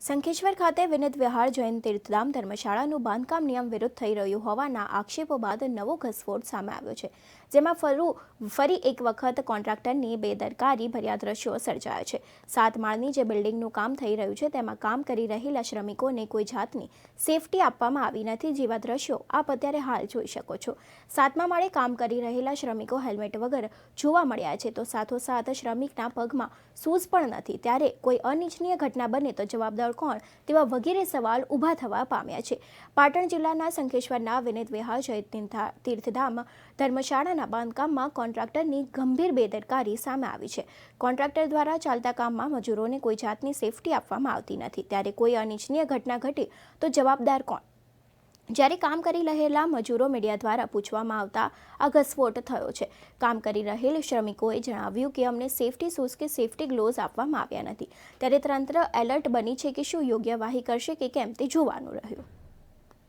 સંખેશ્વર ખાતે વિનીત વિહાર જૈન તીર્થધામ ધર્મશાળાનું બાંધકામ નિયમ વિરુદ્ધ થઈ રહ્યું હોવાના આક્ષેપો બાદ નવો ઘસફોડ સામે આવ્યો છે, જેમાં ફરી એક વખત કોન્ટ્રાક્ટરની બેદરકારી ભર્યા દ્રશ્યો સર્જાયા છે। 7 માળની જે બિલ્ડિંગનું કામ થઈ રહ્યું છે તેમાં કામ કરી રહેલા શ્રમિકોને કોઈ જાતની સેફટી આપવામાં આવી નથી, જેવા દ્રશ્યો આપ અત્યારે હાલ જોઈ શકો છો। 7મા માળે કામ કરી રહેલા શ્રમિકો હેલ્મેટ વગર જોવા મળ્યા છે, તો સાથોસાથ શ્રમિકના પગમાં શૂઝ પણ નથી, ત્યારે કોઈ અનિચ્છનીય ઘટના બને તો જવાબદાર કોણ તેવા વગેરે સવાલ ઊભા થવા પામ્યા છે। પાટણ જિલ્લાના સંખેશ્વરના વિનીત વિહાર જૈન તીર્થધામ ધર્મશાળાના બાંધકામમાં કોન્ટ્રાક્ટરની ગંભીર બેદરકારી સામે આવી છે। કોન્ટ્રાક્ટર દ્વારા ચાલતા કામમાં મજૂરોને કોઈ જાતની સેફટી આપવામાં આવતી નથી, ત્યારે કોઈ અનિચ્છનીય ઘટના ઘટે તો જવાબદાર કોણ? જ્યારે કામ કરી રહેલા મજૂરો મીડિયા દ્વારા પૂછવામાં આવતા આ ઘસફોટ થયો છે। કામ કરી રહેલ શ્રમિકોએ જણાવ્યું કે અમને સેફટી શૂઝ કે સેફટી ગ્લોવ્સ આપવામાં આવ્યા નથી, ત્યારે તંત્ર એલર્ટ બની છે કે શું યોગ્ય વાહી કરશે કે કેમ તે જોવાનું રહ્યું।